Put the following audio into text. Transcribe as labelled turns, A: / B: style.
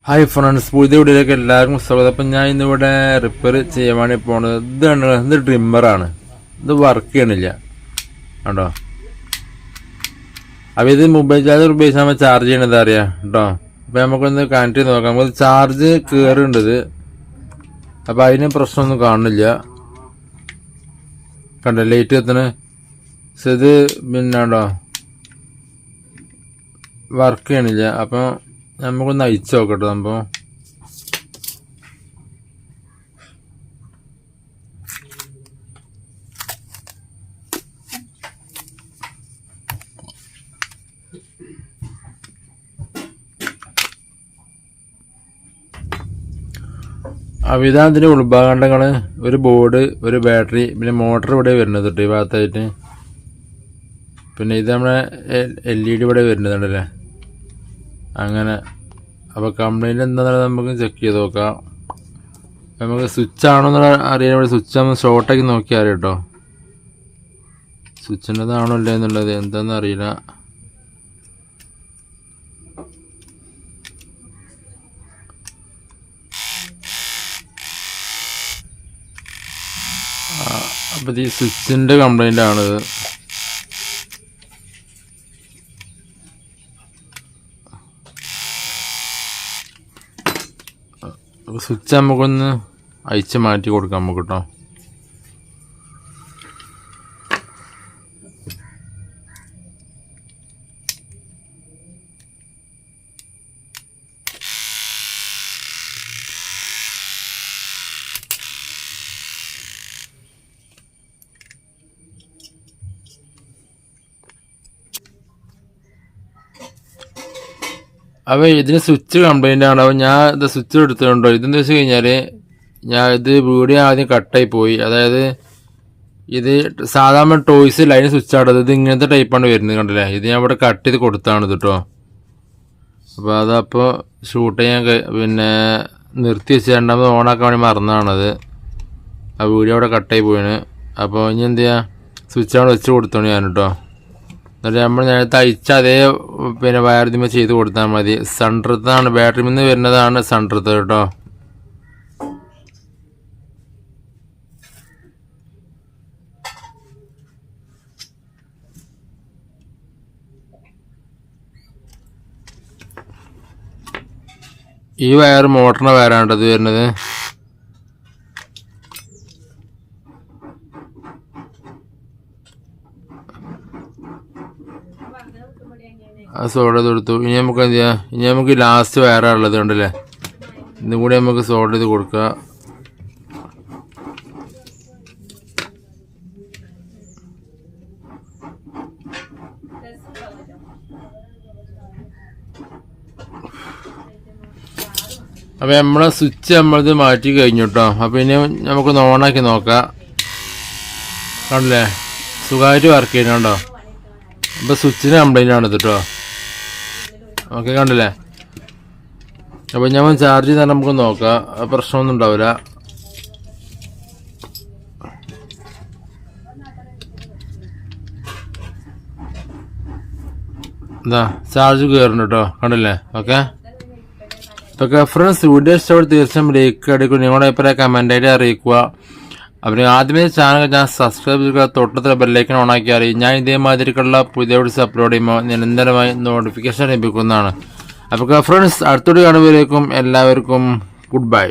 A: Hi friends, പുതിയ വീഡിയോയിലേക്ക് എല്ലാവർക്കും സ്വാഗതം. അപ്പം ഞാൻ ഇന്നിവിടെ റിപ്പയർ ചെയ്യാൻ വേണ്ടി പോണത് ഇത് ട്രിമ്മറാണ്. ഇത് വർക്ക് ചെയ്യണില്ല കേട്ടോ. അപ്പം ഇത് മൊബൈൽ ചാർജർ ഉപയോഗിച്ച് നമ്മൾ ചാർജ് ചെയ്യണത് അറിയാം കേട്ടോ. അപ്പം നമുക്കൊന്ന് കണക്ട് ചെയ്ത് നോക്കാം. നമുക്ക് ചാർജ് കയറുണ്ട് ഇത്. അപ്പം അതിന് പ്രശ്നമൊന്നും കാണുന്നില്ല കണ്ടോ, ലൈറ്റ് കത്തണ്. പക്ഷെ ഇത് പിന്നെ കേട്ടോ വർക്ക് ചെയ്യണില്ല. അപ്പം നമുക്കൊന്ന് അയച്ചു നോക്കട്ടെ സംഭവം. അവിധാനത്തിൻ്റെ ഉൾഭാഗങ്ങൾ ഒരു ബോർഡ്, ഒരു ബാറ്ററി, പിന്നെ മോട്ടർ ഇവിടെ വരുന്നത് കേട്ടോ ഈ ഭാഗത്തായിട്ട്. പിന്നെ ഇത് നമ്മളെ LED ഇവിടെ വരുന്നതുണ്ടല്ലേ അങ്ങനെ. അപ്പോൾ കംപ്ലൈൻറ്റ് എന്താണെന്ന് നമുക്ക് ചെക്ക് ചെയ്ത് നോക്കാം. നമുക്ക് സ്വിച്ച് ആണോ എന്ന് അറിയാൻ വേണ്ടി സ്വിച്ച് നമ്മൾ ഷോർട്ടാക്കി നോക്കിയാൽ അറിയാം കേട്ടോ. സ്വിച്ചിൻ്റെതാണോ അല്ലേ എന്നുള്ളത് എന്താണെന്ന് അറിയില്ല. അപ്പോൾ ഈ സ്വിച്ചിൻ്റെ കംപ്ലൈൻ്റ് ആണിത്. സ്വിച്ച് നമുക്കൊന്ന് അയച്ച് മാറ്റി കൊടുക്കാം നമുക്ക് കേട്ടോ. അപ്പോൾ ഇതിന് സ്വിച്ച് കംപ്ലൈൻ്റ് ആണ്. അപ്പോൾ ഞാൻ ഇത് സ്വിച്ച് എടുത്തിട്ടുണ്ടോ ഇതെന്ന് വെച്ച് കഴിഞ്ഞാൽ ഞാൻ ഇത് വീഡിയോ ആദ്യം കട്ടായി പോയി. അതായത് ഇത് സാധാരണ ടോയ്സ് ലൈൻ സ്വിച്ച് ആണത്. ഇത് ഇങ്ങനത്തെ ടൈപ്പാണ് വരുന്നത് കണ്ടില്ലേ. ഇത് ഞാൻ ഇവിടെ കട്ട് ചെയ്ത് കൊടുത്താണ് കേട്ടോ. അപ്പോൾ അതപ്പോൾ ഷൂട്ട് ചെയ്യാൻ പിന്നെ നിർത്തി വെച്ച് രണ്ടാമത് ഓണാക്കാൻ വേണ്ടി മറന്നതാണത്. ആ വീഡിയോ അവിടെ കട്ടായി പോയിന്. അപ്പോൾ ഇനി എന്ത് ചെയ്യാം, സ്വിച്ച് അവിടെ വെച്ച് കൊടുത്തോണ്ട് ഞാൻ കേട്ടോ. എന്നിട്ട് നമ്മൾ നേരത്തെ അയച്ച അതേ പിന്നെ വയറിന്മേൽ ചെയ്ത് കൊടുത്താൽ മതി. സൺഡ്രത്താണ്, ബാറ്ററി നിന്ന് വരുന്നതാണ് സൺഡ്രത്ത് കേട്ടോ. ഈ വയർ മോട്ടറിൻ്റെ വയറാണ് ഇത് വരുന്നത്. ആ സോൾഡ് ചെയ്ത് കൊടുത്തു. ഇനി നമുക്ക് എന്ത് ചെയ്യാം, ഇനി നമുക്ക് ലാസ്റ്റ് വയറുള്ളത് ഉണ്ടല്ലേ, ഇതും കൂടി നമുക്ക് സോൾഡ് ചെയ്ത് കൊടുക്കുക. അപ്പോൾ നമ്മളെ സ്വിച്ച് നമ്മളിത് മാറ്റി കഴിഞ്ഞു കേട്ടോ. അപ്പോൾ ഇനി നമുക്കൊന്ന് ഓണാക്കി നോക്കാം. കണ്ടില്ലേ, സുഖമായിട്ട് വർക്ക് ചെയ്യുന്നുണ്ടോ. അപ്പോൾ സ്വിച്ചിന് കംപ്ലൈൻ്റ് ആണ് ഇത് കേട്ടോ. ഓക്കെ കണ്ടില്ലേ. അപ്പോൾ ഞാൻ ചാർജ് ചെയ്താൽ നമുക്ക് നോക്കാം, പ്രശ്നമൊന്നും ഉണ്ടാവില്ല. എന്താ ചാർജ് കയറുന്നു കേട്ടോ, കണ്ടില്ലേ. ഓക്കെ ഓക്കെ ഫ്രണ്ട്സ്, വീഡിയോ ഇഷ്ടപ്പെട്ട് തീർച്ചയായും ലൈക്ക് അടിക്കുക. നിങ്ങളുടെ അഭിപ്രായം കമൻ്റായിട്ട് അറിയിക്കുക. അപ്പോൾ ആദ്യമേ ചാനൽ ഞാൻ സബ്സ്ക്രൈബ് ചെയ്യുക, തൊട്ടത്തിൽ ബെല്ലൈക്കൺ ഓണാക്കി അറിയും. ഞാൻ ഇതേമാതിരിക്കുള്ള പുതിയ വീഡിയോസ് അപ്ലോഡ് ചെയ്യുമ്പോൾ നിരന്തരമായി നോട്ടിഫിക്കേഷൻ ലഭിക്കുന്നതാണ്. അപ്പോൾ ഫ്രണ്ട്സ്, അടുത്തോടെ കാണുമ്പോഴേക്കും എല്ലാവർക്കും ഗുഡ് ബൈ.